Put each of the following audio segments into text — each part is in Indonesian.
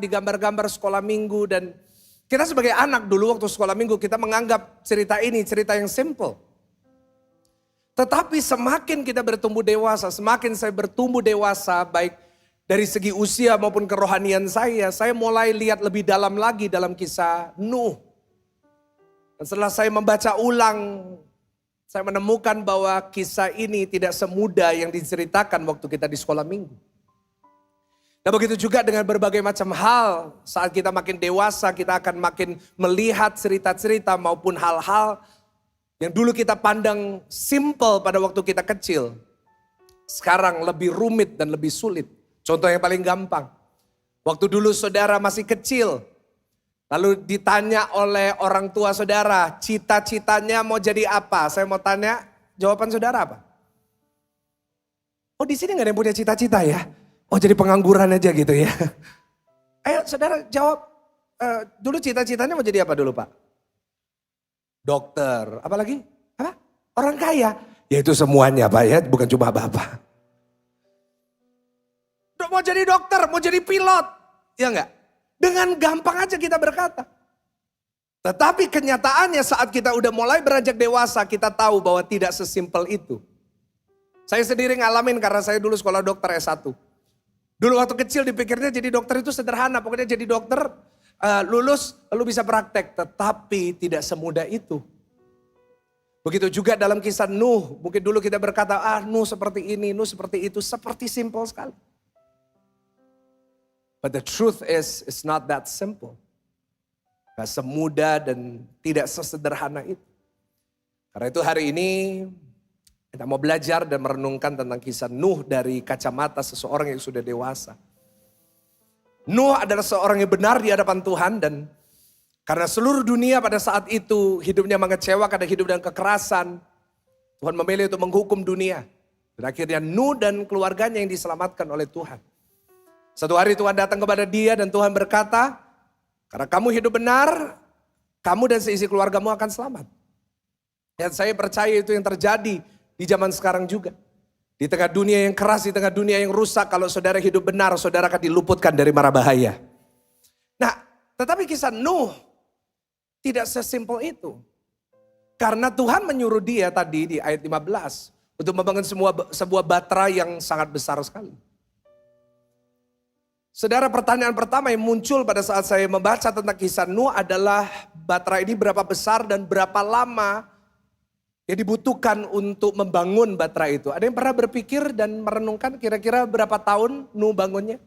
di gambar-gambar sekolah minggu, dan kita sebagai anak dulu waktu sekolah minggu kita menganggap cerita ini cerita yang simple. Tetapi semakin kita bertumbuh dewasa, semakin saya bertumbuh dewasa baik dari segi usia maupun kerohanian saya mulai lihat lebih dalam lagi dalam kisah Nuh. Dan setelah saya membaca ulang, saya menemukan bahwa kisah ini tidak semudah yang diceritakan waktu kita di sekolah minggu. Nah begitu juga dengan berbagai macam hal, saat kita makin dewasa kita akan makin melihat cerita-cerita maupun hal-hal yang dulu kita pandang simple pada waktu kita kecil. Sekarang lebih rumit dan lebih sulit. Contoh yang paling gampang, waktu dulu saudara masih kecil, lalu ditanya oleh orang tua saudara, cita-citanya mau jadi apa? Saya mau tanya, jawaban saudara apa? Oh di sini gak ada yang punya cita-cita ya? Oh jadi pengangguran aja gitu ya. Ayo saudara jawab, dulu cita-citanya mau jadi apa dulu Pak? Dokter, apa lagi? Apa? Orang kaya? Ya itu semuanya Pak ya, bukan cuma Bapak. Mau jadi dokter, mau jadi pilot, ya enggak? Dengan gampang aja kita berkata. Tetapi kenyataannya saat kita udah mulai beranjak dewasa, kita tahu bahwa tidak sesimpel itu. Saya sendiri ngalamin karena saya dulu sekolah dokter S1. Dulu waktu kecil dipikirnya jadi dokter itu sederhana, pokoknya jadi dokter lulus lalu bisa praktek. Tetapi tidak semudah itu. Begitu juga dalam kisah Nuh, mungkin dulu kita berkata, Nuh seperti ini, Nuh seperti itu, seperti simple sekali. But the truth is, it's not that simple. Gak semudah dan tidak sesederhana itu. Karena itu hari ini kita mau belajar dan merenungkan tentang kisah Nuh dari kacamata seseorang yang sudah dewasa. Nuh adalah seorang yang benar di hadapan Tuhan, dan karena seluruh dunia pada saat itu hidupnya mengecewakan dan hidup dengan kekerasan, Tuhan memilih untuk menghukum dunia. Dan akhirnya Nuh dan keluarganya yang diselamatkan oleh Tuhan. Satu hari Tuhan datang kepada dia dan Tuhan berkata, karena kamu hidup benar, kamu dan seisi keluargamu akan selamat. Dan saya percaya itu yang terjadi di zaman sekarang juga. Di tengah dunia yang keras, di tengah dunia yang rusak, kalau saudara hidup benar, saudara akan diluputkan dari mara bahaya. Nah, tetapi kisah Nuh tidak sesimpel itu. Karena Tuhan menyuruh dia tadi di ayat 15 untuk membangun sebuah batra yang sangat besar sekali. Saudara, pertanyaan pertama yang muncul pada saat saya membaca tentang kisah Nuh adalah batra ini berapa besar dan berapa lama yang dibutuhkan untuk membangun batra itu. Ada yang pernah berpikir dan merenungkan kira-kira berapa tahun Nuh bangunnya?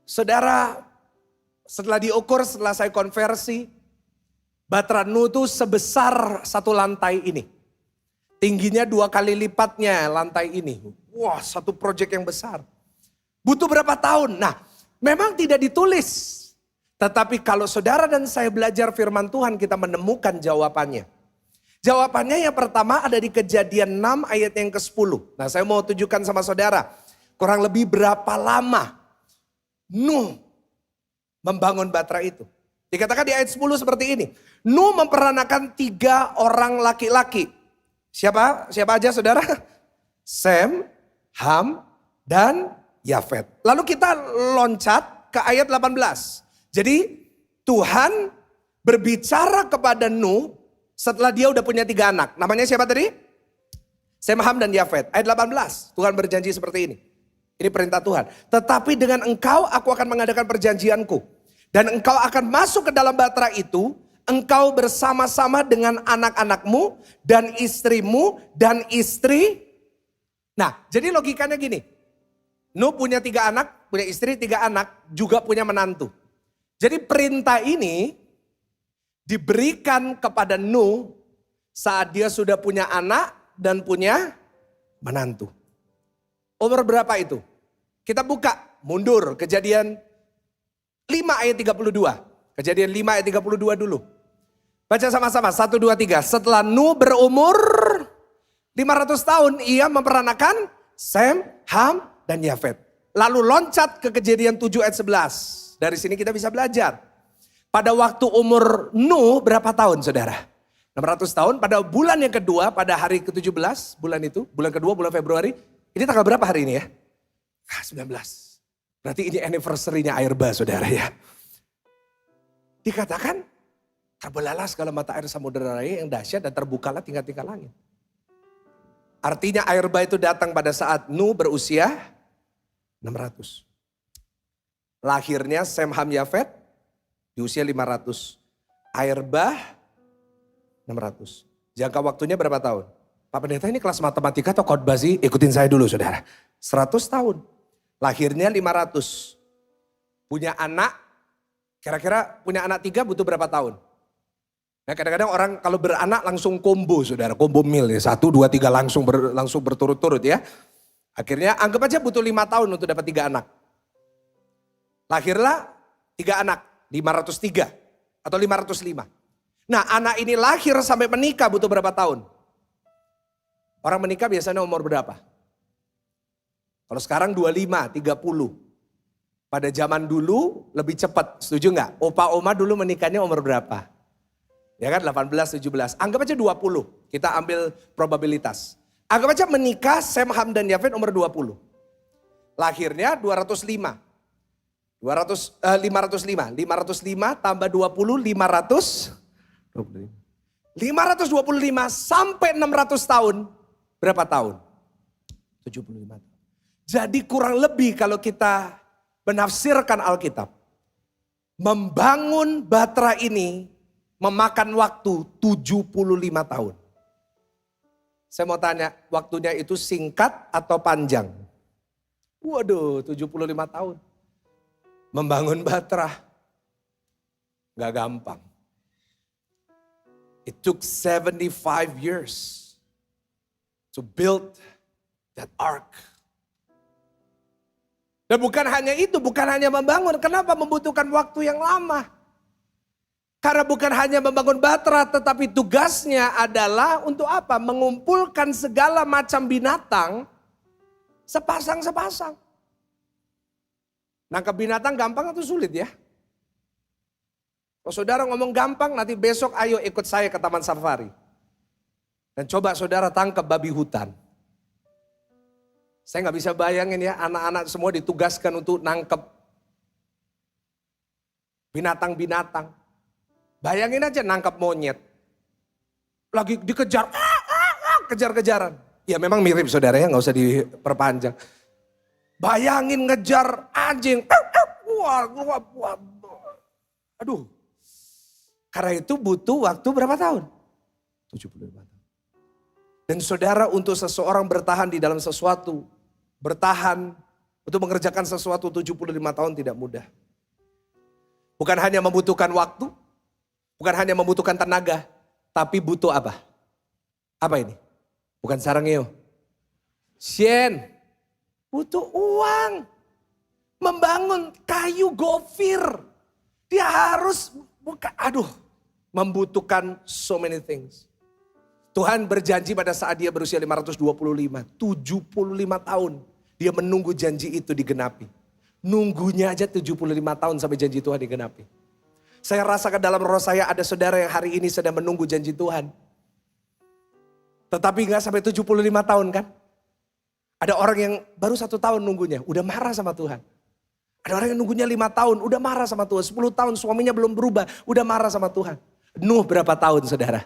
Saudara, setelah diukur, setelah saya konversi, batra Nuh itu sebesar satu lantai ini. Tingginya 2 kali lipatnya lantai ini. Wah, satu proyek yang besar. Butuh berapa tahun? Nah, memang tidak ditulis. Tetapi kalau saudara dan saya belajar firman Tuhan, kita menemukan jawabannya. Jawabannya yang pertama ada di Kejadian 6 ayat yang ke-10. Nah saya mau tunjukkan sama saudara. Kurang lebih berapa lama Nuh membangun batra itu. Dikatakan di ayat 10 seperti ini. Nuh memperanakan 3 orang laki-laki. Siapa aja saudara? Sem, Ham, dan Yafet. Lalu kita loncat ke ayat 18. Jadi Tuhan berbicara kepada Nuh setelah dia udah punya 3 anak. Namanya siapa tadi? Sem, Ham, dan Yafet. Ayat 18. Tuhan berjanji seperti ini. Ini perintah Tuhan. Tetapi dengan engkau aku akan mengadakan perjanjianku. Dan engkau akan masuk ke dalam batra itu. Engkau bersama-sama dengan anak-anakmu dan istrimu dan istri. Nah jadi logikanya gini. Nuh punya 3 anak, punya istri 3 anak, juga punya menantu. Jadi perintah ini diberikan kepada Nuh saat dia sudah punya anak dan punya menantu. Umur berapa itu? Kita buka, mundur, Kejadian 5 ayat 32. Kejadian 5 ayat 32 dulu. Baca sama-sama, 1, 2, 3. Setelah Nuh berumur 500 tahun, ia memperanakan Sem, Ham, dan Yafet. Lalu loncat ke Kejadian 7 ayat 11. Dari sini kita bisa belajar. Pada waktu umur Nuh berapa tahun saudara? 600 tahun. Pada bulan yang kedua, pada hari ke-17 bulan itu. Bulan kedua, bulan Februari. Ini tanggal berapa hari ini ya? 19. Berarti ini anniversary-nya air bah saudara ya. Dikatakan terbelahlah segala mata air samudera raya yang dahsyat dan terbukalah tingkat-tingkat langit. Artinya air bah itu datang pada saat Nuh berusia 600. Lahirnya Sem, Ham, Yafet di usia 500. Air bah 600. Jangka waktunya berapa tahun? Pak Pendeta ini kelas matematika atau khotbah sih? Ikutin saya dulu saudara. 100 tahun. Lahirnya 500. Punya anak, kira-kira punya anak 3 butuh berapa tahun? Nah kadang-kadang orang kalau beranak langsung combo saudara, combo meal ya. 1, 2, 3 langsung berturut-turut ya. Akhirnya anggap aja butuh 5 tahun untuk dapat 3 anak. Lahirlah 3 anak, 503 atau 505. Nah anak ini lahir sampai menikah butuh berapa tahun? Orang menikah biasanya umur berapa? Kalau sekarang 25, 30. Pada zaman dulu lebih cepat, setuju nggak? Opa oma dulu menikahnya umur berapa? Ya kan 18, 17. Anggap aja 20, kita ambil probabilitas. Anggap aja menikah Sem, Ham, dan Yafet umur 20. Lahirnya 505 tambah 20, 525 sampai 600 tahun. Berapa tahun? 75 tahun. Jadi kurang lebih kalau kita menafsirkan Alkitab. Membangun Batra ini memakan waktu 75 tahun. Saya mau tanya, waktunya itu singkat atau panjang? Waduh, 75 tahun. Membangun Batra. Gak gampang. It took 75 years to build that ark. Dan bukan hanya itu, bukan hanya membangun. Kenapa membutuhkan waktu yang lama? Karena bukan hanya membangun Batra, tetapi tugasnya adalah untuk apa? Mengumpulkan segala macam binatang sepasang-sepasang. Nangkap binatang gampang atau sulit ya? Kalau saudara ngomong gampang, nanti besok ayo ikut saya ke Taman Safari. Dan coba saudara tangkap babi hutan. Saya nggak bisa bayangin ya, anak-anak semua ditugaskan untuk nangkep binatang-binatang. Bayangin aja nangkep monyet. Lagi dikejar, kejar-kejaran. Ya memang mirip saudara ya, nggak usah diperpanjang. Bayangin ngejar anjing. Wah. Aduh. Karena itu butuh waktu berapa tahun? 75 tahun. Dan saudara untuk seseorang bertahan di dalam sesuatu, bertahan untuk mengerjakan sesuatu 75 tahun tidak mudah. Bukan hanya membutuhkan waktu, bukan hanya membutuhkan tenaga, tapi butuh apa? Apa ini? Bukan sarangeo. Sien, butuh uang. Membangun kayu gofir. Dia harus, membutuhkan so many things. Tuhan berjanji pada saat dia berusia 525, 75 tahun. Dia menunggu janji itu digenapi. Nunggunya aja 75 tahun sampai janji Tuhan digenapi. Saya rasakan dalam roh saya ada saudara yang hari ini sedang menunggu janji Tuhan. Tetapi gak sampai 75 tahun kan? Ada orang yang baru 1 tahun nunggunya, udah marah sama Tuhan. Ada orang yang nunggunya 5 tahun, udah marah sama Tuhan. 10 tahun suaminya belum berubah, udah marah sama Tuhan. Nuh berapa tahun saudara?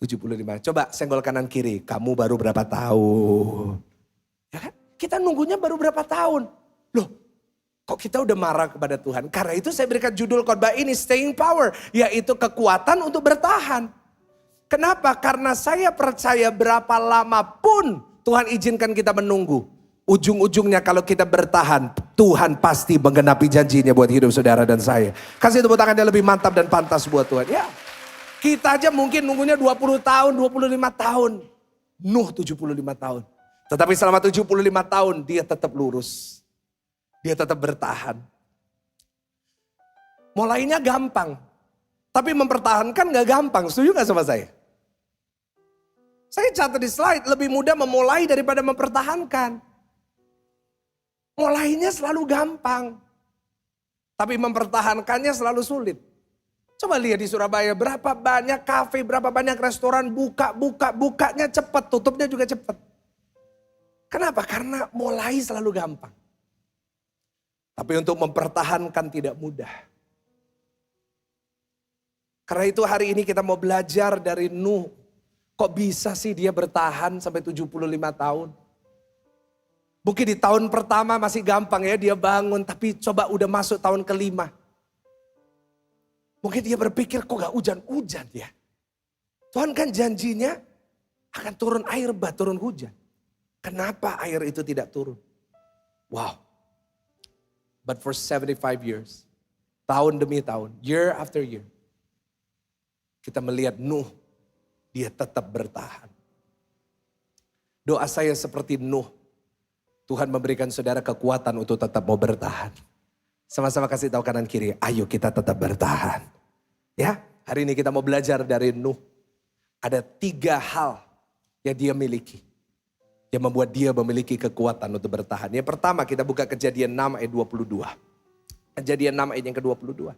75. Coba senggol kanan kiri, kamu baru berapa tahun? Ya kan? Kita nunggunya baru berapa tahun? Loh, kok kita udah marah kepada Tuhan? Karena itu saya berikan judul khotbah ini, Staying Power. Yaitu kekuatan untuk bertahan. Kenapa? Karena saya percaya berapa lama pun Tuhan izinkan kita menunggu. Ujung-ujungnya kalau kita bertahan, Tuhan pasti menggenapi janjinya buat hidup saudara dan saya. Kasih tepuk tangannya lebih mantap dan pantas buat Tuhan. Ya, kita aja mungkin nunggunya 20 tahun, 25 tahun. Nuh 75 tahun. Tetapi selama 75 tahun dia tetap lurus. Dia tetap bertahan. Mulainya gampang. Tapi mempertahankan gak gampang. Setuju gak sama saya? Saya catat di slide, lebih mudah memulai daripada mempertahankan. Mulainya selalu gampang. Tapi mempertahankannya selalu sulit. Coba lihat di Surabaya, berapa banyak kafe, berapa banyak restoran bukanya cepat, tutupnya juga cepat. Kenapa? Karena mulai selalu gampang. Tapi untuk mempertahankan tidak mudah. Karena itu hari ini kita mau belajar dari Nuh. Kok bisa sih dia bertahan sampai 75 tahun? Mungkin di tahun pertama masih gampang ya dia bangun. Tapi coba udah masuk tahun kelima. Mungkin dia berpikir kok gak hujan-hujan ya. Tuhan kan janjinya akan turun air bah, turun hujan. Kenapa air itu tidak turun? Wow. But for 75 years, tahun demi tahun, year after year, kita melihat Nuh, dia tetap bertahan. Doa saya seperti Nuh, Tuhan memberikan saudara kekuatan untuk tetap mau bertahan. Sama-sama kasih tahu kanan kiri, ayo kita tetap bertahan. Ya, hari ini kita mau belajar dari Nuh. Ada 3 hal yang dia miliki. Yang membuat dia memiliki kekuatan untuk bertahan. Yang pertama kita buka Kejadian 6 ayat 22. Kejadian 6 ayat yang ke-22.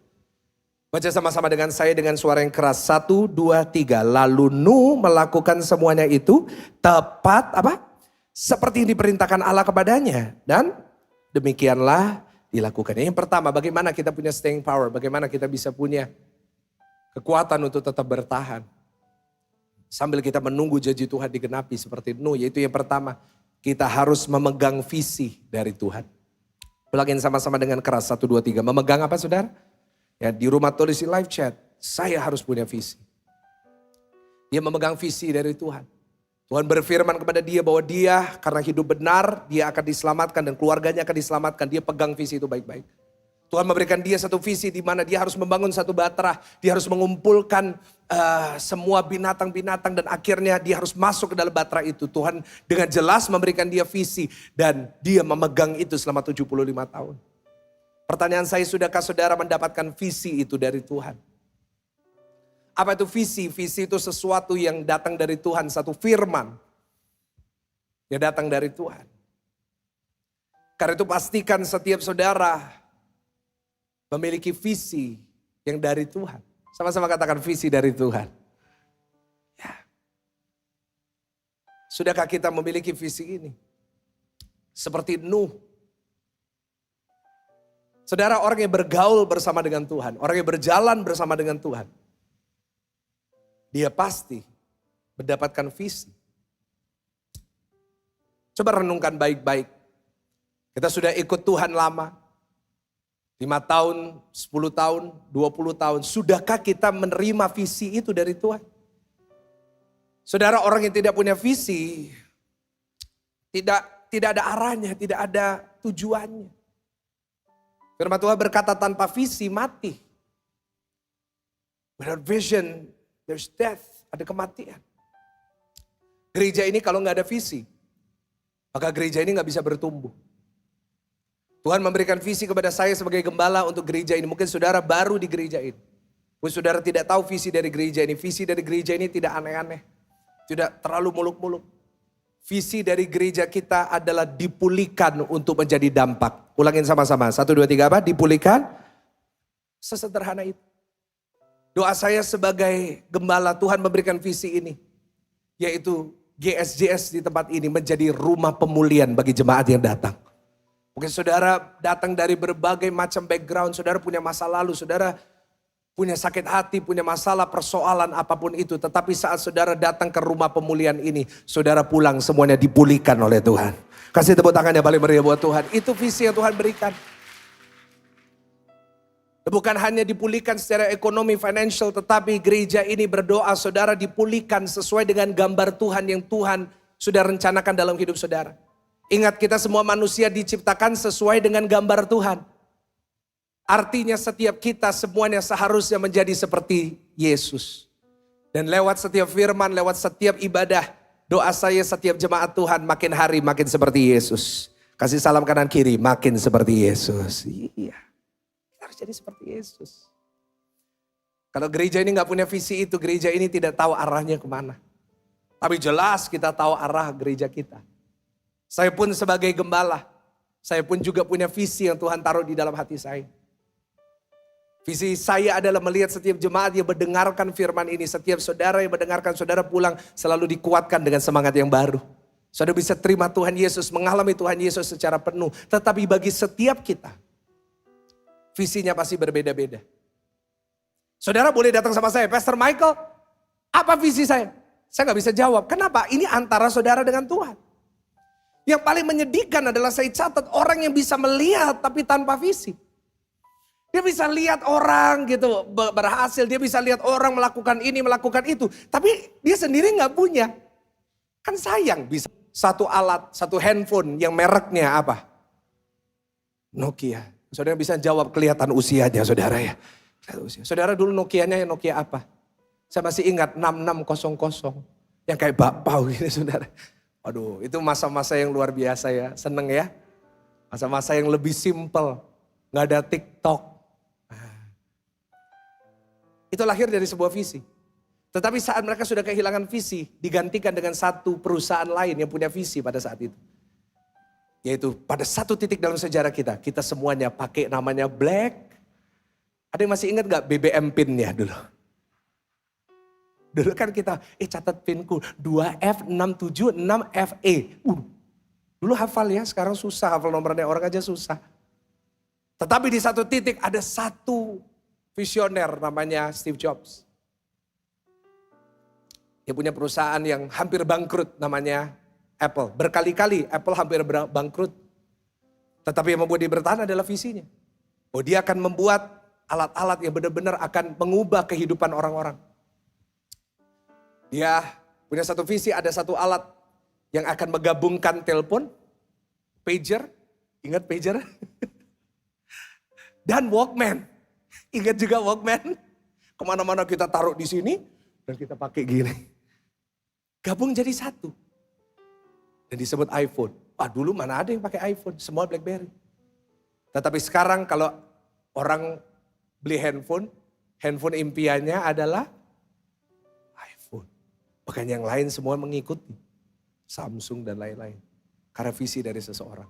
Baca sama-sama dengan saya dengan suara yang keras. 1, 2, 3. Lalu Nuh melakukan semuanya itu tepat apa? Seperti yang diperintahkan Allah kepadanya. Dan demikianlah dilakukannya. Yang pertama bagaimana kita punya staying power. Bagaimana kita bisa punya kekuatan untuk tetap bertahan. Sambil kita menunggu janji Tuhan digenapi seperti Nuh. Yaitu yang pertama, kita harus memegang visi dari Tuhan. Ulangin sama-sama dengan keras, 1, 2, 3. Memegang apa saudara? Ya, di rumah tulis di live chat, saya harus punya visi. Dia memegang visi dari Tuhan. Tuhan berfirman kepada dia bahwa dia karena hidup benar, dia akan diselamatkan dan keluarganya akan diselamatkan. Dia pegang visi itu baik-baik. Tuhan memberikan dia satu visi di mana dia harus membangun satu batra. Dia harus mengumpulkan semua binatang-binatang dan akhirnya dia harus masuk ke dalam batra itu. Tuhan dengan jelas memberikan dia visi dan dia memegang itu selama 75 tahun. Pertanyaan saya, sudahkah saudara mendapatkan visi itu dari Tuhan? Apa itu visi? Visi itu sesuatu yang datang dari Tuhan, satu firman yang datang dari Tuhan. Karena itu pastikan setiap saudara memiliki visi yang dari Tuhan. Sama-sama katakan visi dari Tuhan. Ya. Sudahkah kita memiliki visi ini? Seperti Nuh. Saudara, orang yang bergaul bersama dengan Tuhan, orang yang berjalan bersama dengan Tuhan, dia pasti mendapatkan visi. Coba renungkan baik-baik. Kita sudah ikut Tuhan lama. 5 tahun, 10 tahun, 20 tahun. Sudahkah kita menerima visi itu dari Tuhan? Saudara, orang yang tidak punya visi, tidak ada arahnya, tidak ada tujuannya. Firman Tuhan berkata tanpa visi mati. Without vision, there's death, ada kematian. Gereja ini kalau nggak ada visi, maka gereja ini nggak bisa bertumbuh. Tuhan memberikan visi kepada saya sebagai gembala untuk gereja ini. Mungkin saudara baru di gereja ini. Mungkin saudara tidak tahu visi dari gereja ini. Visi dari gereja ini tidak aneh-aneh. Tidak terlalu muluk-muluk. Visi dari gereja kita adalah dipulihkan untuk menjadi dampak. Ulangin sama-sama. 1, 2, 3 apa? Dipulihkan. Sesederhana itu. Doa saya sebagai gembala, Tuhan memberikan visi ini. Yaitu GSJS di tempat ini menjadi rumah pemulihan bagi jemaat yang datang. Mungkin saudara datang dari berbagai macam background, saudara punya masa lalu, saudara punya sakit hati, punya masalah, persoalan apapun itu. Tetapi saat saudara datang ke rumah pemulihan ini, saudara pulang semuanya dipulihkan oleh Tuhan. Kasih tepuk tangan yang paling meriah buat Tuhan. Itu visi yang Tuhan berikan. Bukan hanya dipulihkan secara ekonomi, financial, tetapi gereja ini berdoa saudara dipulihkan sesuai dengan gambar Tuhan yang Tuhan sudah rencanakan dalam hidup saudara. Ingat, kita semua manusia diciptakan sesuai dengan gambar Tuhan. Artinya setiap kita semuanya seharusnya menjadi seperti Yesus. Dan lewat setiap firman, lewat setiap ibadah, doa saya setiap jemaat Tuhan makin hari makin seperti Yesus. Kasih salam kanan kiri, makin seperti Yesus. Iya, kita harus jadi seperti Yesus. Kalau gereja ini gak punya visi itu, gereja ini tidak tahu arahnya kemana. Tapi jelas kita tahu arah gereja kita. Saya pun sebagai gembala, saya pun juga punya visi yang Tuhan taruh di dalam hati saya. Visi saya adalah melihat setiap jemaat yang mendengarkan firman ini. Setiap saudara yang mendengarkan, saudara pulang selalu dikuatkan dengan semangat yang baru. Saudara bisa terima Tuhan Yesus, mengalami Tuhan Yesus secara penuh. Tetapi bagi setiap kita, visinya pasti berbeda-beda. Saudara boleh datang sama saya, Pastor Michael, apa visi saya? Saya gak bisa jawab. Kenapa? Ini antara saudara dengan Tuhan. Yang paling menyedihkan adalah saya catat orang yang bisa melihat tapi tanpa visi. Dia bisa lihat orang gitu berhasil, dia bisa lihat orang melakukan ini, melakukan itu. Tapi dia sendiri gak punya. Kan sayang bisa satu alat, satu handphone yang mereknya apa? Nokia. Saudara bisa jawab kelihatan usianya saudara ya. Saudara dulu Nokianya Nokia apa? Saya masih ingat 6600 yang kayak bakpao gini saudara. Aduh itu masa-masa yang luar biasa ya, seneng ya. Masa-masa yang lebih simple, gak ada TikTok. Itu lahir dari sebuah visi. Tetapi saat mereka sudah kehilangan visi, digantikan dengan satu perusahaan lain yang punya visi pada saat itu. Yaitu pada satu titik dalam sejarah kita semuanya pakai namanya Black. Ada yang masih ingat gak BBM PIN-nya dulu? Dulu kan kita, catat PIN-ku 2F676FE. Dulu hafal ya, sekarang susah hafal nomornya orang aja susah. Tetapi di satu titik ada satu visioner namanya Steve Jobs. Dia punya perusahaan yang hampir bangkrut namanya Apple. Berkali-kali Apple hampir bangkrut. Tetapi yang membuat dia bertahan adalah visinya. Oh dia akan membuat alat-alat yang benar-benar akan mengubah kehidupan orang-orang. Dia punya satu visi, ada satu alat yang akan menggabungkan telepon, pager, ingat pager? Dan Walkman, ingat juga Walkman? Kemana-mana kita taruh di sini dan kita pakai gini. Gabung jadi satu. Dan disebut iPhone. Wah dulu mana ada yang pakai iPhone, semua BlackBerry. Tetapi sekarang kalau orang beli handphone impiannya adalah bahkan yang lain semua mengikuti. Samsung dan lain-lain. Karena visi dari seseorang.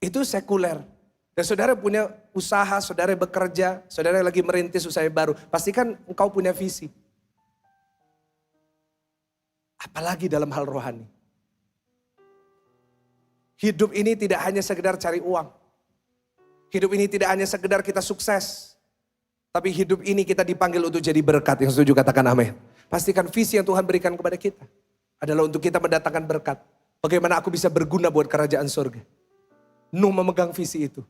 Itu sekuler. Dan saudara punya usaha, saudara bekerja, saudara lagi merintis usaha baru. Pastikan engkau punya visi. Apalagi dalam hal rohani. Hidup ini tidak hanya sekedar cari uang. Hidup ini tidak hanya sekedar kita sukses. Tapi hidup ini kita dipanggil untuk jadi berkat. Yang setuju katakan amin. Pastikan visi yang Tuhan berikan kepada kita adalah untuk kita mendatangkan berkat. Bagaimana aku bisa berguna buat kerajaan surga. Nuh memegang visi itu.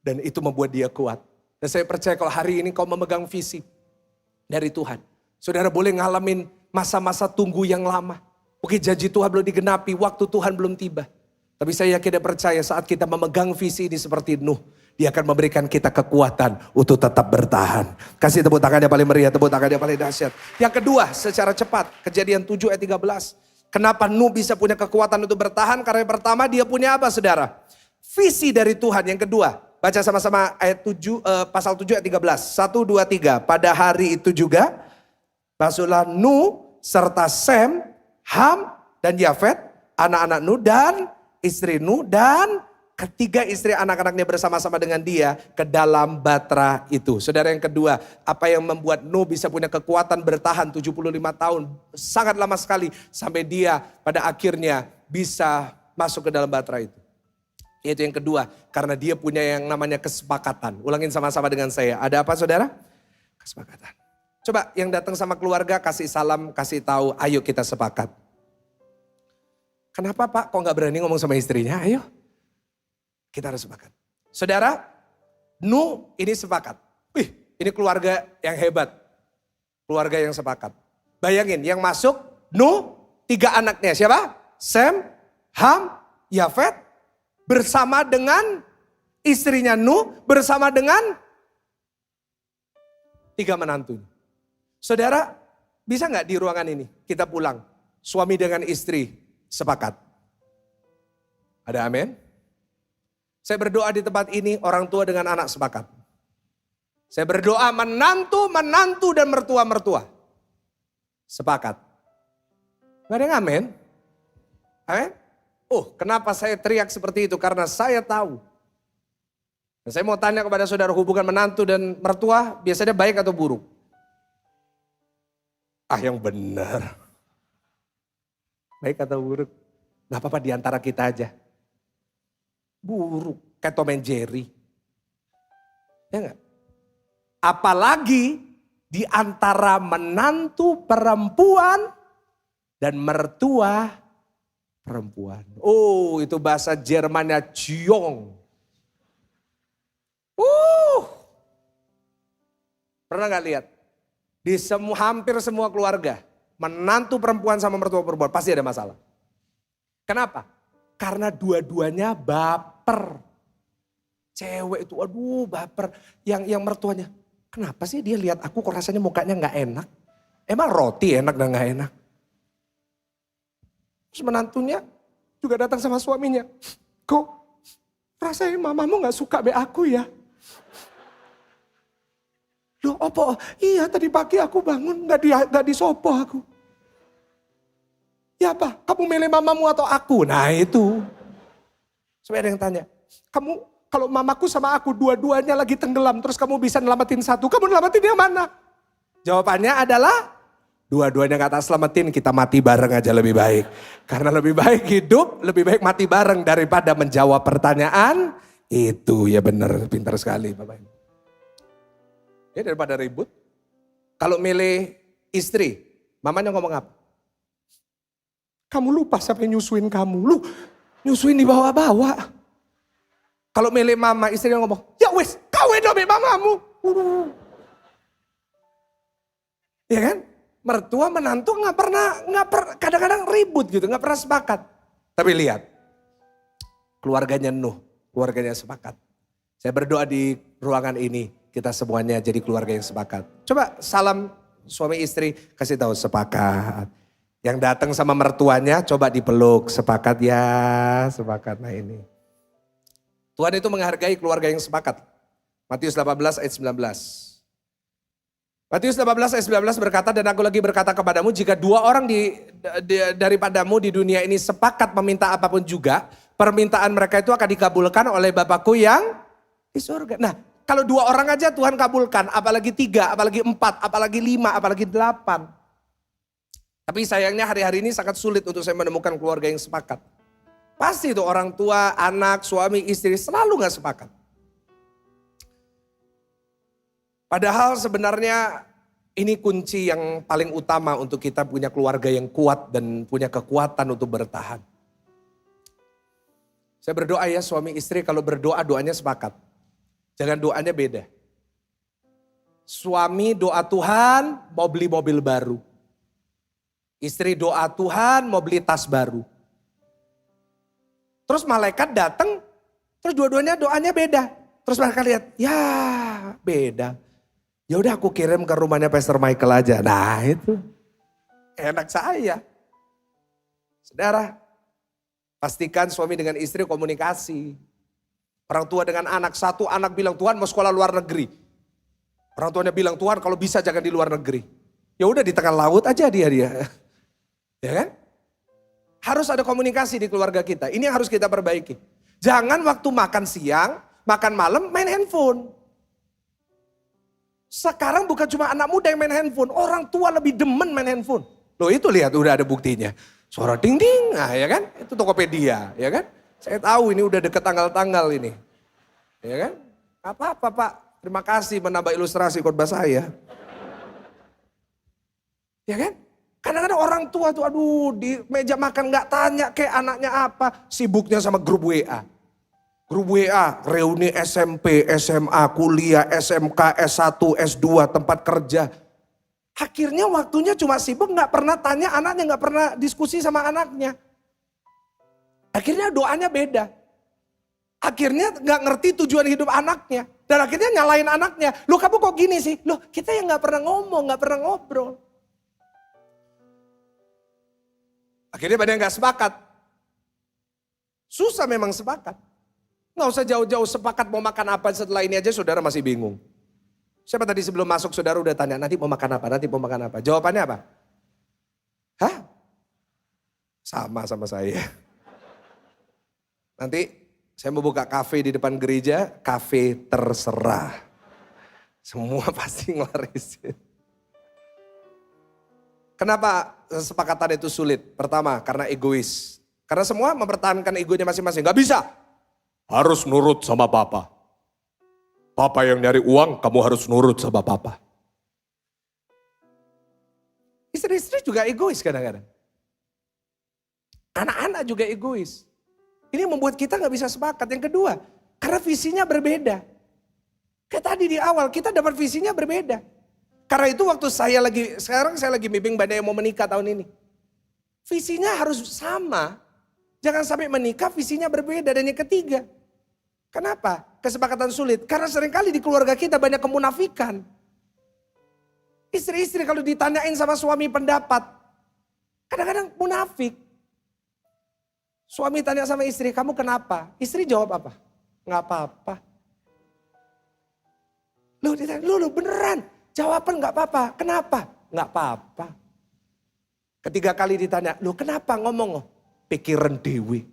Dan itu membuat dia kuat. Dan saya percaya kalau hari ini kau memegang visi dari Tuhan. Saudara boleh ngalamin masa-masa tunggu yang lama. Mungkin janji Tuhan belum digenapi, waktu Tuhan belum tiba. Tapi saya yakin dan percaya saat kita memegang visi ini seperti Nuh. Dia akan memberikan kita kekuatan untuk tetap bertahan. Kasih tepuk tangan yang paling meriah, tepuk tangan yang paling dahsyat. Yang kedua, secara cepat, Kejadian 7 ayat 13. Kenapa Nuh bisa punya kekuatan untuk bertahan? Karena yang pertama dia punya apa saudara? Visi dari Tuhan. Yang kedua, baca sama-sama ayat 7, pasal 7 ayat 13. 1, 2, 3. Pada hari itu juga, basuhlah Nuh serta Sem, Ham, dan Yafet, anak-anak Nuh dan istri Nuh dan ketiga istri anak-anaknya bersama-sama dengan dia ke dalam batra itu. Saudara yang kedua, apa yang membuat Nuh bisa punya kekuatan bertahan 75 tahun. Sangat lama sekali sampai dia pada akhirnya bisa masuk ke dalam batra itu. Itu yang kedua, karena dia punya yang namanya kesepakatan. Ulangin sama-sama dengan saya. Ada apa saudara? Kesepakatan. Coba yang datang sama keluarga kasih salam, kasih tahu, ayo kita sepakat. Kenapa Pak kok gak berani ngomong sama istrinya? Ayo. Kita harus sepakat. Saudara, Nuh ini sepakat. Wih, ini keluarga yang hebat. Keluarga yang sepakat. Bayangin, yang masuk Nuh, 3 anaknya. Siapa? Sem, Ham, Yafet. Bersama dengan istrinya Nuh, bersama dengan 3 menantu. Saudara, bisa gak di ruangan ini kita pulang? Suami dengan istri sepakat. Ada amin? Saya berdoa di tempat ini orang tua dengan anak sepakat. Saya berdoa menantu dan mertua sepakat. Gak ada yang amin? Amin? Oh, kenapa saya teriak seperti itu? Karena saya tahu. Dan saya mau tanya kepada saudara, hubungan menantu dan mertua biasanya baik atau buruk? Yang benar. Baik atau buruk? Gak apa-apa di antara kita aja. Buruk, kayak Tom and Jerry. Ya enggak? Apalagi di antara menantu perempuan dan mertua perempuan. Oh, itu bahasa Jermannya Ciong. Pernah gak lihat? Di hampir semua keluarga, menantu perempuan sama mertua perempuan pasti ada masalah. Kenapa? Karena dua-duanya baper. Cewek itu aduh baper. Yang mertuanya, kenapa sih dia lihat aku kok rasanya mukanya gak enak? Emang roti enak dan gak enak? Terus menantunya juga datang sama suaminya. Kok rasanya mamamu gak suka be aku ya? Loh apa? Iya tadi pagi aku bangun gak disopo aku. Ya apa? Kamu milih mamamu atau aku? Nah itu. Sampai ada yang tanya, kamu kalau mamaku sama aku dua-duanya lagi tenggelam terus kamu bisa nyelamatin satu, kamu nyelamatin yang mana? Jawabannya adalah dua-duanya gak tak selamatin, kita mati bareng aja lebih baik. Karena lebih baik hidup, lebih baik mati bareng daripada menjawab pertanyaan itu. Ya benar, pintar sekali Bapak Ibu. Ya daripada ribut. Kalau milih istri, mamanya ngomong apa? Kamu lupa siapa yang nyusuin kamu. Lu nyusuin di bawah-bawah. Kalau milih mama, istrinya ngomong, ya wes kawin dong mamamu. Ya kan? Mertua menantu kadang-kadang ribut gitu, nggak pernah sepakat. Tapi lihat, keluarganya Nuh, keluarganya sepakat. Saya berdoa di ruangan ini, kita semuanya jadi keluarga yang sepakat. Coba salam suami istri, kasih tahu sepakat. Yang datang sama mertuanya coba dipeluk, sepakat ya, sepakat. Nah ini. Tuhan itu menghargai keluarga yang sepakat. Matius 18 ayat 19. Matius 18 ayat 19 berkata, dan aku lagi berkata kepadamu, jika dua orang daripadamu di dunia ini sepakat meminta apapun juga, permintaan mereka itu akan dikabulkan oleh Bapakku yang di surga. Nah, kalau dua orang aja Tuhan kabulkan, apalagi tiga, apalagi empat, apalagi lima, apalagi delapan. Tapi sayangnya hari-hari ini sangat sulit untuk saya menemukan keluarga yang sepakat. Pasti itu orang tua, anak, suami, istri selalu gak sepakat. Padahal sebenarnya ini kunci yang paling utama untuk kita punya keluarga yang kuat dan punya kekuatan untuk bertahan. Saya berdoa ya suami istri kalau berdoa doanya sepakat. Jangan doanya beda. Suami doa Tuhan mau beli mobil baru. Istri doa Tuhan mau beli tas baru. Terus malaikat datang, terus dua-duanya doanya beda. Terus mereka lihat, ya beda. Ya udah aku kirim ke rumahnya Pastor Michael aja. Nah itu enak saya. Saudara, pastikan suami dengan istri komunikasi. Orang tua dengan anak, satu anak bilang Tuhan mau sekolah luar negeri. Orang tuanya bilang Tuhan kalau bisa jangan di luar negeri. Ya udah di tengah laut aja dia. Ya kan? Harus ada komunikasi di keluarga kita. Ini yang harus kita perbaiki. Jangan waktu makan siang, makan malam main handphone. Sekarang bukan cuma anak muda yang main handphone, orang tua lebih demen main handphone. Loh itu lihat udah ada buktinya. Suara ding ding, nah ya kan? Itu Tokopedia, ya kan? Saya tahu ini udah deket tanggal-tanggal ini. Ya kan? Apa-apa Pak, terima kasih menambah ilustrasi khotbah saya. Ya kan? Kadang-kadang orang tua tuh aduh di meja makan gak tanya kayak anaknya apa. Sibuknya sama grup WA. Grup WA, reuni SMP, SMA, kuliah, SMK, S1, S2, tempat kerja. Akhirnya waktunya cuma sibuk gak pernah tanya anaknya, gak pernah diskusi sama anaknya. Akhirnya doanya beda. Akhirnya gak ngerti tujuan hidup anaknya. Dan akhirnya nyalain anaknya. Loh kamu kok gini sih? Loh kita yang gak pernah ngomong, gak pernah ngobrol. Akhirnya pada yang gak sepakat. Susah memang sepakat. Nggak usah jauh-jauh sepakat mau makan apa setelah ini aja saudara masih bingung. Siapa tadi sebelum masuk saudara udah tanya nanti mau makan apa, nanti mau makan apa. Jawabannya apa? Hah? Sama saya. Nanti saya mau buka kafe di depan gereja, kafe terserah. Semua pasti ngelarisin. Kenapa kesepakatan itu sulit? Pertama karena egois. Karena semua mempertahankan egonya masing-masing. Gak bisa. Harus nurut sama papa. Papa yang nyari uang, kamu harus nurut sama papa. Istri-istri juga egois kadang-kadang. Anak-anak juga egois. Ini membuat kita gak bisa sepakat. Yang kedua, karena visinya berbeda. Kayak tadi di awal, kita dapat visinya berbeda. Karena itu waktu sekarang saya lagi bimbing banyak yang mau menikah tahun ini. Visinya harus sama. Jangan sampai menikah visinya berbeda. Dan yang ketiga, kenapa? Kesepakatan sulit. Karena seringkali di keluarga kita banyak kemunafikan. Istri-istri kalau ditanyain sama suami pendapat, kadang-kadang munafik. Suami tanya sama istri, kamu kenapa? Istri jawab apa? Nggak apa-apa. Loh, ditanya, loh beneran? Jawaban nggak apa-apa. Kenapa? Nggak apa-apa. Ketiga kali ditanya, loh kenapa ngomong? Pikiran dewi.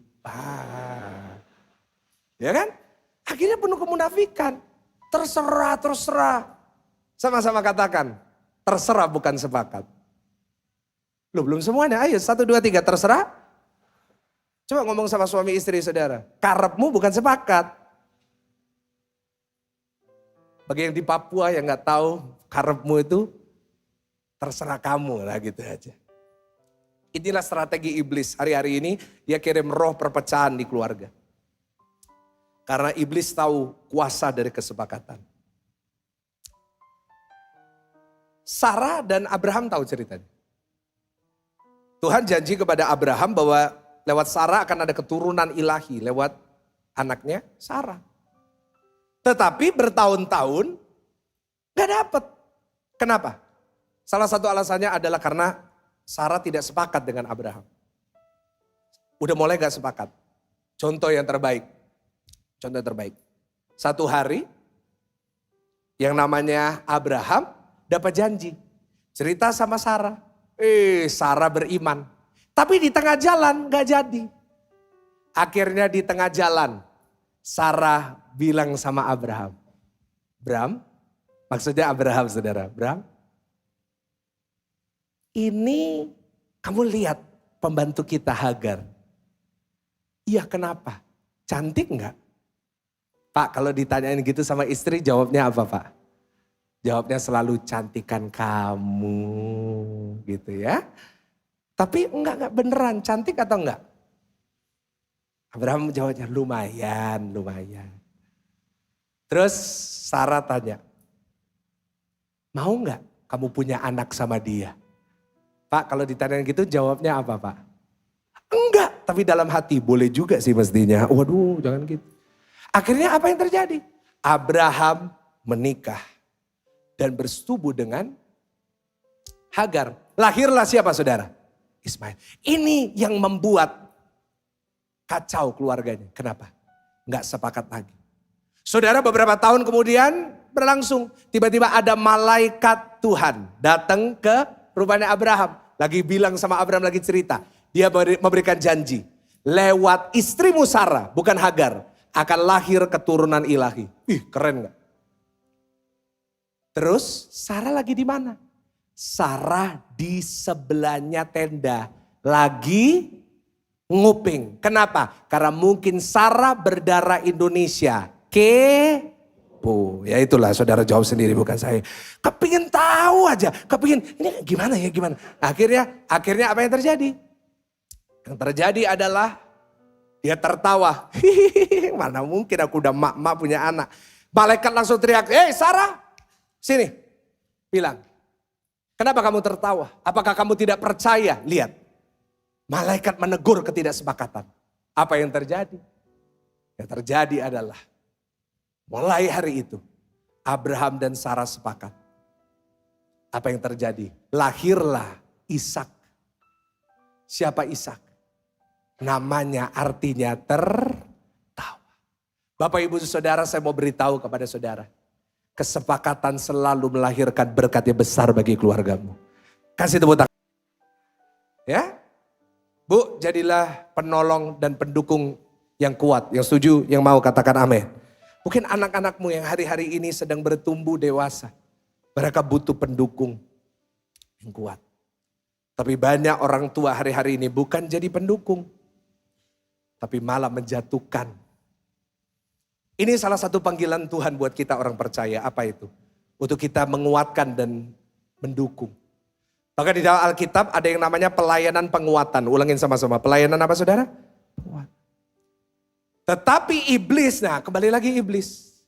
Ya kan? Akhirnya penuh kemunafikan. Terserah. Sama-sama katakan, terserah bukan sepakat. Loh belum semuanya, ayo 1, 2, 3 terserah. Coba ngomong sama suami istri saudara, karepmu bukan sepakat. Bagi yang di Papua yang gak tahu, karepmu itu terserah kamu lah gitu aja. Inilah strategi iblis hari-hari ini, dia kirim roh perpecahan di keluarga. Karena iblis tahu kuasa dari kesepakatan. Sarah dan Abraham tahu ceritanya. Tuhan janji kepada Abraham bahwa lewat Sarah akan ada keturunan ilahi lewat anaknya Sarah. Tetapi bertahun-tahun gak dapet. Kenapa? Salah satu alasannya adalah karena Sarah tidak sepakat dengan Abraham. Udah mulai gak sepakat. Contoh yang terbaik. Satu hari yang namanya Abraham dapat janji. Cerita sama Sarah. Sarah beriman. Tapi di tengah jalan gak jadi. Akhirnya di tengah jalan Sarah bilang sama Abraham. Bram, maksudnya Abraham saudara. Bram, ini kamu lihat pembantu kita Hagar. Iya kenapa? Cantik enggak? Pak kalau ditanyain gitu sama istri jawabnya apa Pak? Jawabnya selalu cantikan kamu gitu ya. Tapi enggak beneran cantik atau enggak? Abraham jawabnya lumayan. Terus Sarah tanya, mau enggak kamu punya anak sama dia? Pak kalau ditanyain gitu jawabnya apa Pak? Enggak, tapi dalam hati boleh juga sih mestinya. Waduh jangan gitu. Akhirnya apa yang terjadi? Abraham menikah dan bersetubuh dengan Hagar. Lahirlah siapa saudara? Ismail. Ini yang membuat kacau keluarganya. Kenapa? Enggak sepakat lagi. Saudara beberapa tahun kemudian berlangsung. Tiba-tiba ada malaikat Tuhan datang ke rumahnya Abraham. Lagi bilang sama Abraham lagi cerita. Dia memberikan janji. Lewat istrimu Sarah, bukan Hagar. Akan lahir keturunan ilahi. Ih keren gak? Terus Sarah lagi di mana? Sarah di sebelahnya tenda. Lagi nguping. Kenapa? Karena mungkin Sarah berdarah Indonesia. Kepo. Ya itulah saudara jawab sendiri bukan saya. Kepingin tahu aja. Ini gimana ya gimana. Akhirnya apa yang terjadi? Yang terjadi adalah dia tertawa. Mana mungkin aku udah mak punya anak. Malaikat langsung teriak, Sarah sini. Bilang, kenapa kamu tertawa? Apakah kamu tidak percaya? Lihat, malaikat menegur ketidaksepakatan. Apa yang terjadi? Yang terjadi adalah, mulai hari itu, Abraham dan Sarah sepakat. Apa yang terjadi? Lahirlah Ishak. Siapa Ishak? Namanya artinya tertawa. Bapak ibu saudara saya mau beritahu kepada saudara. Kesepakatan selalu melahirkan berkat yang besar bagi keluargamu. Kasih tepuk tangan. Ya. Bu jadilah penolong dan pendukung yang kuat. Yang setuju, yang mau katakan amin. Mungkin anak-anakmu yang hari-hari ini sedang bertumbuh dewasa. Mereka butuh pendukung yang kuat. Tapi banyak orang tua hari-hari ini bukan jadi pendukung. Tapi malah menjatuhkan Ini salah satu panggilan Tuhan buat kita orang percaya. Apa itu? Untuk kita menguatkan dan mendukung. Maka di dalam Alkitab ada yang namanya pelayanan penguatan. Ulangin sama-sama. Pelayanan apa saudara? Penguatan. Tetapi iblis, nah kembali lagi iblis.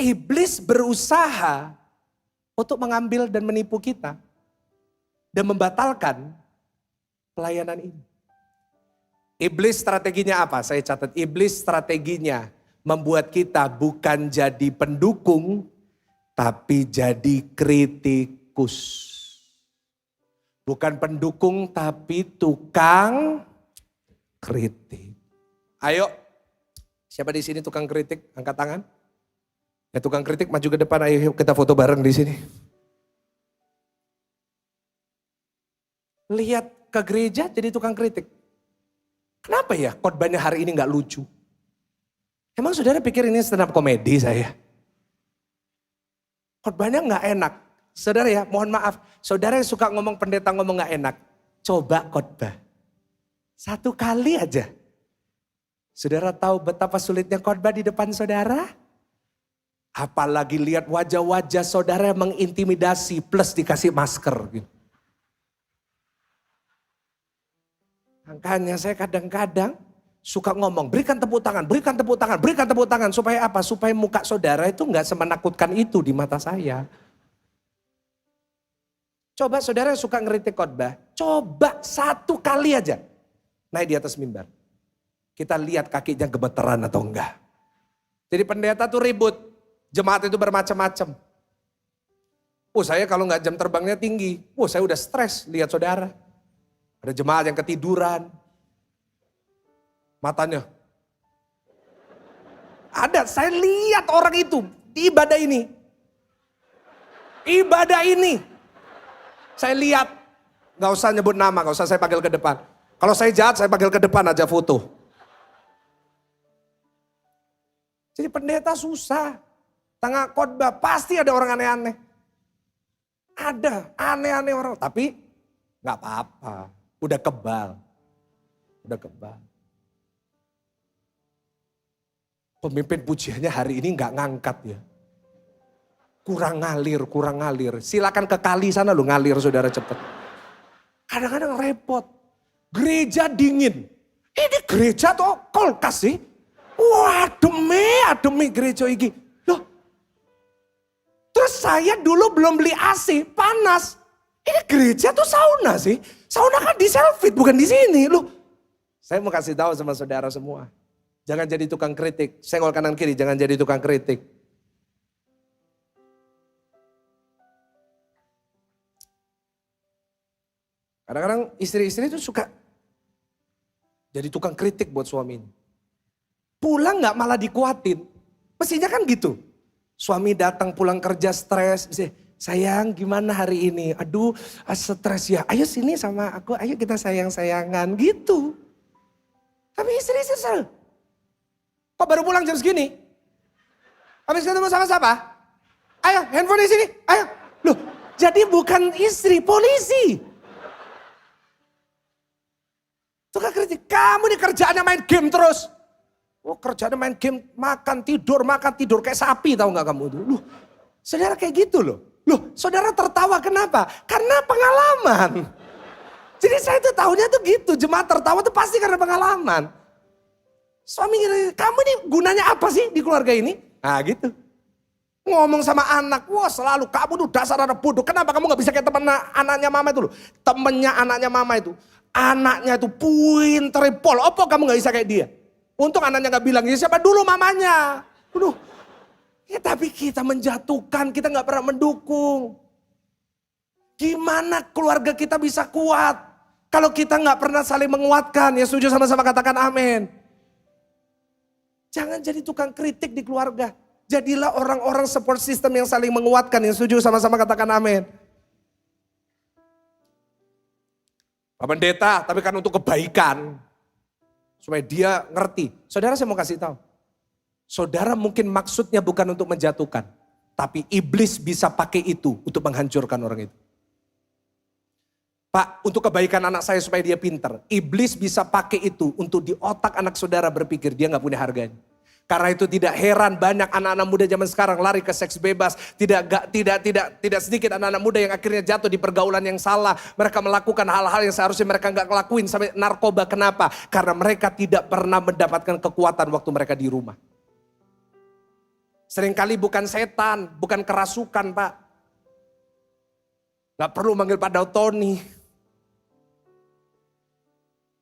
Iblis berusaha untuk mengambil dan menipu kita. Dan membatalkan pelayanan ini. Iblis strateginya apa? Saya catat. Iblis strateginya membuat kita bukan jadi pendukung, tapi jadi kritikus. Bukan pendukung, tapi tukang kritik. Ayo, siapa di sini tukang kritik? Angkat tangan. Ya tukang kritik maju ke depan, ayo kita foto bareng di sini. Lihat ke gereja jadi tukang kritik. Kenapa ya khotbahnya hari ini gak lucu? Emang saudara pikir ini stand up komedi saya? Khotbahnya gak enak. Saudara ya, mohon maaf. Saudara yang suka ngomong pendeta ngomong gak enak. Coba khotbah. Satu kali aja. Saudara tahu betapa sulitnya khotbah di depan saudara? Apalagi lihat wajah-wajah saudara yang mengintimidasi plus dikasih masker gitu. Makanya saya kadang-kadang suka ngomong, berikan tepuk tangan, berikan tepuk tangan, berikan tepuk tangan. Supaya apa? Supaya muka saudara itu gak semenakutkan itu di mata saya. Coba saudara yang suka ngeritik khotbah, coba satu kali aja naik di atas mimbar. Kita lihat kakinya gemeteran atau enggak. Jadi pendeta tuh ribut, jemaat itu bermacam-macam. Saya kalau gak jam terbangnya tinggi, saya udah stres lihat saudara. Ada jemaat yang ketiduran. Matanya. Ada, saya lihat orang itu di ibadah ini. Ibadah ini. Saya lihat. Gak usah nyebut nama, gak usah saya panggil ke depan. Kalau saya jahat, saya panggil ke depan aja foto. Jadi pendeta susah. Tengah khotbah pasti ada orang aneh-aneh. Ada aneh-aneh orang. Tapi gak apa-apa. Udah kebal. Udah kebal. Pemimpin pujiannya hari ini gak ngangkat ya. Kurang ngalir. Silakan ke kali sana lo ngalir saudara cepet. Kadang-kadang repot. Gereja dingin. Ini gereja tuh kulkas sih. Wah demi gereja ini. Loh. Terus saya dulu belum beli AC, panas. Ini gereja tuh sauna sih. Sauna kan di Selfit, bukan di sini. Loh. Saya mau kasih tahu sama saudara semua. Jangan jadi tukang kritik. Senggol kanan kiri, jangan jadi tukang kritik. Kadang-kadang istri-istri itu suka jadi tukang kritik buat suaminya. Pulang gak malah dikuatin. Mestinya kan gitu. Suami datang pulang kerja stres. Sayang gimana hari ini? Aduh stres ya. Ayo sini sama aku. Ayo kita sayang-sayangan gitu. Tapi istri-istri selalu. Kok baru pulang jam segini? Habis ketemu sama siapa? Ayo handphone di sini. Ayo. Loh jadi bukan istri, polisi. Tukang kritik. Kamu ini kerjaannya main game terus. Kerjaannya main game, makan tidur. Kayak sapi tahu gak kamu itu. Loh, saudara kayak gitu loh. Loh, saudara tertawa kenapa? Karena pengalaman. Jadi saya tuh tahunya tuh gitu. Jemaat tertawa tuh pasti karena pengalaman. Suami kamu ini gunanya apa sih di keluarga ini? Nah gitu. Ngomong sama anak, selalu kamu tuh dasar anak bodoh. Kenapa kamu gak bisa kayak temen anaknya mama itu loh. Temennya anaknya mama itu. Anaknya itu pinter pol. Apa kamu gak bisa kayak dia? Untung anaknya gak bilang, ya siapa dulu mamanya. Aduh. Ya tapi kita menjatuhkan, kita gak pernah mendukung. Gimana keluarga kita bisa kuat? Kalau kita gak pernah saling menguatkan, ya setuju sama-sama katakan amin. Jangan jadi tukang kritik di keluarga. Jadilah orang-orang support system yang saling menguatkan, yang setuju sama-sama katakan amin. Pak Pendeta, tapi kan untuk kebaikan. Supaya dia ngerti. Saudara saya mau kasih tahu. Saudara mungkin maksudnya bukan untuk menjatuhkan. Tapi iblis bisa pakai itu untuk menghancurkan orang itu. Pak, untuk kebaikan anak saya supaya dia pintar. Iblis bisa pakai itu untuk di otak anak saudara berpikir dia gak punya harganya. Karena itu tidak heran banyak anak-anak muda zaman sekarang lari ke seks bebas. Tidak sedikit anak-anak muda yang akhirnya jatuh di pergaulan yang salah. Mereka melakukan hal-hal yang seharusnya mereka nggak ngelakuin, sampai narkoba. Kenapa? Karena mereka tidak pernah mendapatkan kekuatan waktu mereka di rumah. Seringkali bukan setan, bukan kerasukan Pak. Gak perlu manggil Pak Dautoni.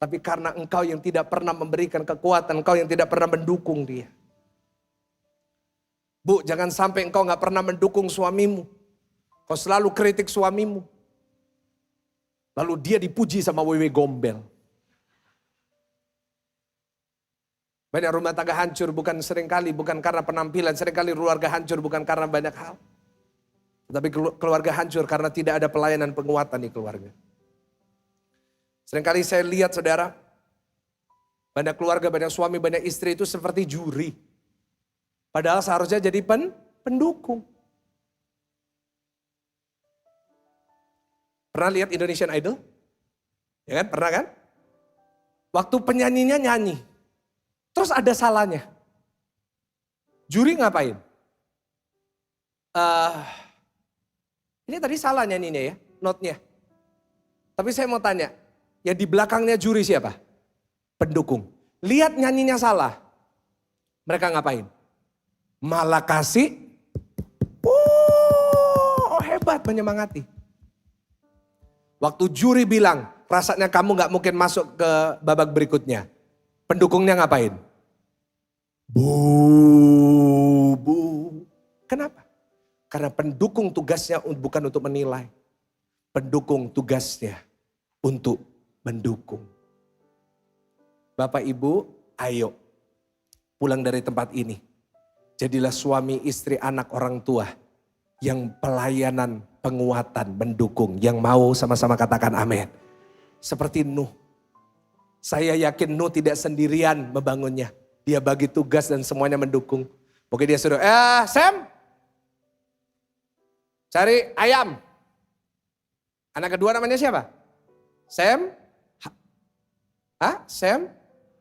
Tapi karena engkau yang tidak pernah memberikan kekuatan, engkau yang tidak pernah mendukung dia. Bu, jangan sampai engkau gak pernah mendukung suamimu. Kau selalu kritik suamimu. Lalu dia dipuji sama Wewe Gombel. Banyak rumah tangga hancur bukan karena penampilan, seringkali keluarga hancur bukan karena banyak hal. Tapi keluarga hancur karena tidak ada pelayanan penguatan di keluarga. Seringkali saya lihat saudara, banyak keluarga, banyak suami, banyak istri itu seperti juri. Padahal seharusnya jadi pendukung. Pernah lihat Indonesian Idol? Ya kan, pernah kan? Waktu penyanyinya nyanyi, terus ada salahnya. Juri ngapain? Ini tadi salah nyanyinya ya, notnya. Tapi saya mau tanya, ya di belakangnya juri siapa? Pendukung. Lihat nyanyinya salah. Mereka ngapain? Malah kasih, hebat menyemangati. Waktu juri bilang, rasanya kamu gak mungkin masuk ke babak berikutnya. Pendukungnya ngapain? Bu. Kenapa? Karena pendukung tugasnya bukan untuk menilai. Pendukung tugasnya untuk mendukung. Bapak Ibu, ayo pulang dari tempat ini. Jadilah suami, istri, anak, orang tua yang pelayanan, penguatan, mendukung. Yang mau sama-sama katakan amin. Seperti Nuh. Saya yakin Nuh tidak sendirian membangunnya. Dia bagi tugas dan semuanya mendukung. Mungkin dia suruh, Sam, cari ayam. Anak kedua namanya siapa? Sam,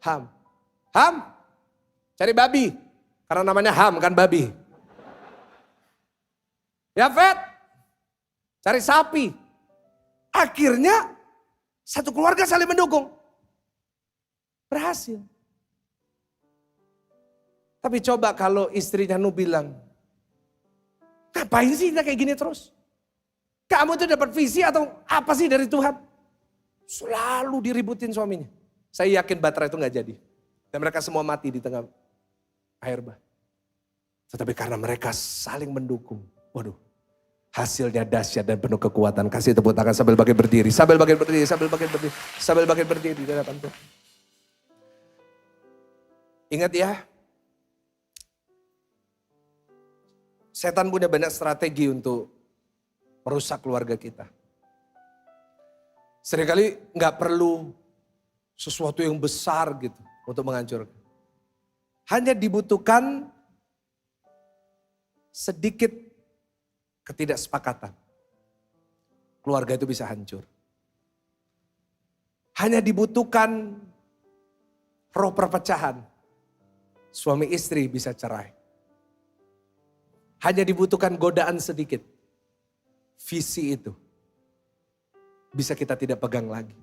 Ham. Ham, cari babi. Karena namanya Ham kan babi. Yafet, cari sapi. Akhirnya satu keluarga saling mendukung. Berhasil. Tapi coba kalau istrinya Nuh bilang, ngapain sih kita kayak gini terus? Kamu tuh dapat visi atau apa sih dari Tuhan? Selalu diributin suaminya. Saya yakin Batra itu gak jadi. Dan mereka semua mati di tengah air bah. Tetapi karena mereka saling mendukung. Waduh, hasilnya dahsyat dan penuh kekuatan. Kasih tepuk tangan sambil bangkit berdiri. Sambil bangkit berdiri di hadapan Tuhan. Ingat ya, setan punya banyak strategi untuk merusak keluarga kita. Seringkali gak perlu sesuatu yang besar gitu untuk menghancurkan. Hanya dibutuhkan sedikit ketidaksepakatan. Keluarga itu bisa hancur. Hanya dibutuhkan roh perpecahan. Suami istri bisa cerai. Hanya dibutuhkan godaan sedikit. Visi itu bisa kita tidak pegang lagi.